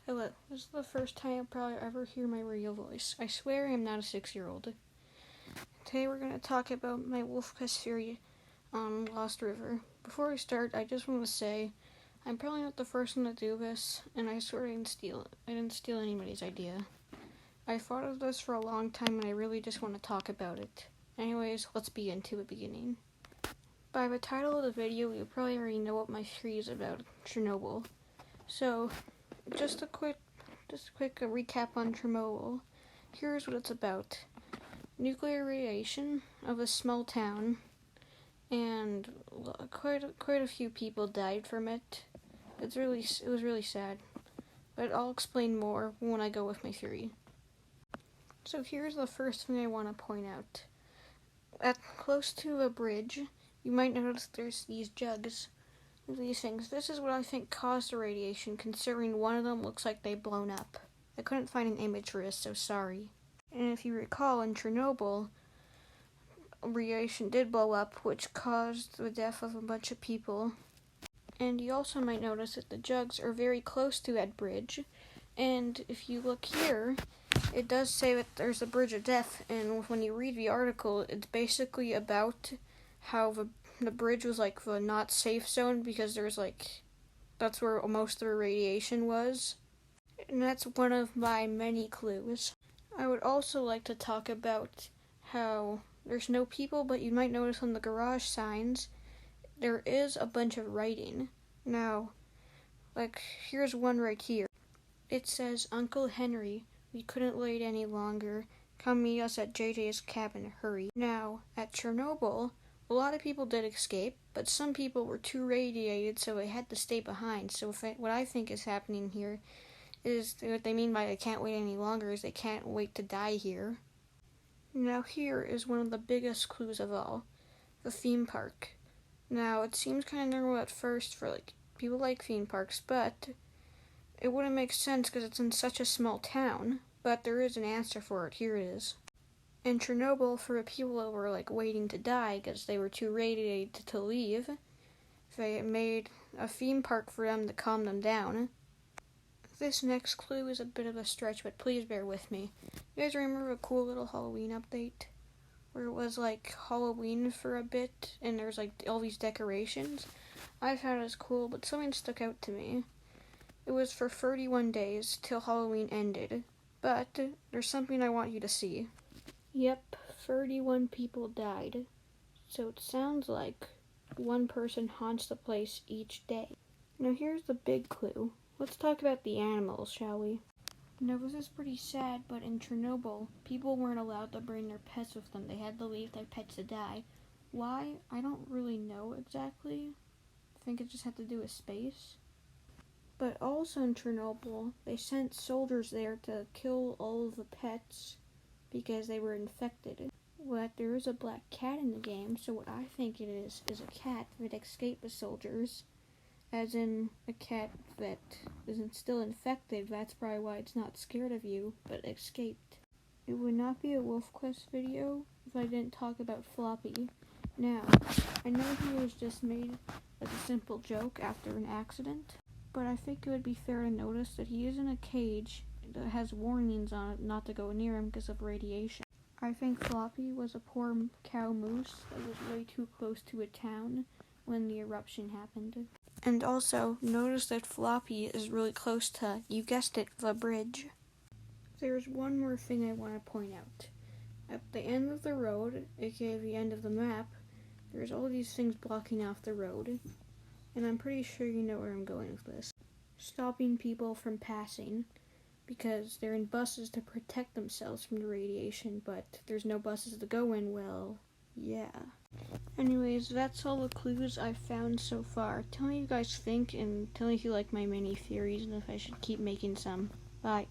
Hello, this is the first time you'll probably ever hear my real voice. I swear I'm not a 6-year-old. Today we're going to talk about my wolfquest theory on Lost River. Before we start, I just want to say I'm probably not the first one to do this, and I swear I didn't steal it. I didn't steal anybody's idea. I thought of this for a long time, and I really just want to talk about it. Anyways, let's begin to the beginning. By the title of the video, you probably already know what my theory is about Chernobyl. So, just a quick recap on Chernobyl. Here's what it's about. Nuclear radiation of a small town, and quite a few people died from it. It was really sad, but I'll explain more when I go with my theory. So here's the first thing I want to point out. Close to a bridge, you might notice there's these jugs. These things. This is what I think caused the radiation, considering one of them looks like they've blown up. I couldn't find an image for this, so sorry. And if you recall, in Chernobyl, radiation did blow up, which caused the death of a bunch of people. And you also might notice that the jugs are very close to that bridge. And if you look here, it does say that there's a bridge of death, and when you read the article, it's basically about how the bridge was like the not safe zone because that's where most of the radiation was. And that's one of my many clues. I would also like to talk about how there's no people, but you might notice on the garage signs there is a bunch of writing. Now, here's one right here. It says, "Uncle Henry, we couldn't wait any longer. Come meet us at JJ's cabin, hurry." Now, at Chernobyl, a lot of people did escape, but some people were too radiated, so they had to stay behind. So what I think is happening here is what they mean by they can't wait any longer is they can't wait to die here. Now here is one of the biggest clues of all, the theme park. Now it seems kind of normal at first for people like theme parks, but it wouldn't make sense because it's in such a small town, but there is an answer for it. Here it is. In Chernobyl, for the people that were waiting to die because they were too radiated to leave, they made a theme park for them to calm them down. This next clue is a bit of a stretch, but please bear with me. You guys remember a cool little Halloween update? Where it was Halloween for a bit, and there's all these decorations? I found it was cool, but something stuck out to me. It was for 31 days till Halloween ended, but there's something I want you to see. Yep, 31 people died. So it sounds like one person haunts the place each day. Now here's the big clue. Let's talk about the animals, shall we? Now this is pretty sad, but in Chernobyl, people weren't allowed to bring their pets with them. They had to leave their pets to die. Why? I don't really know exactly. I think it just had to do with space. But also in Chernobyl, they sent soldiers there to kill all of the pets because they were infected. But there is a black cat in the game, so what I think it is a cat that escaped the soldiers. As in a cat that isn't still infected. That's probably why it's not scared of you, but escaped. It would not be a wolfquest video if I didn't talk about Floppy. Now, I know he was just made as a simple joke after an accident, but I think it would be fair to notice that he is in a cage that has warnings on it not to go near him because of radiation. I think Floppy was a poor cow moose that was way too close to a town when the eruption happened. And also, notice that Floppy is really close to, you guessed it, the bridge. There's one more thing I want to point out. At the end of the road, aka the end of the map, there's all these things blocking off the road. And I'm pretty sure you know where I'm going with this. Stopping people from passing, because they're in buses to protect themselves from the radiation, but there's no buses to go in, well, yeah. Anyways, that's all the clues I've found so far. Tell me what you guys think, and tell me if you like my mini theories and if I should keep making some. Bye.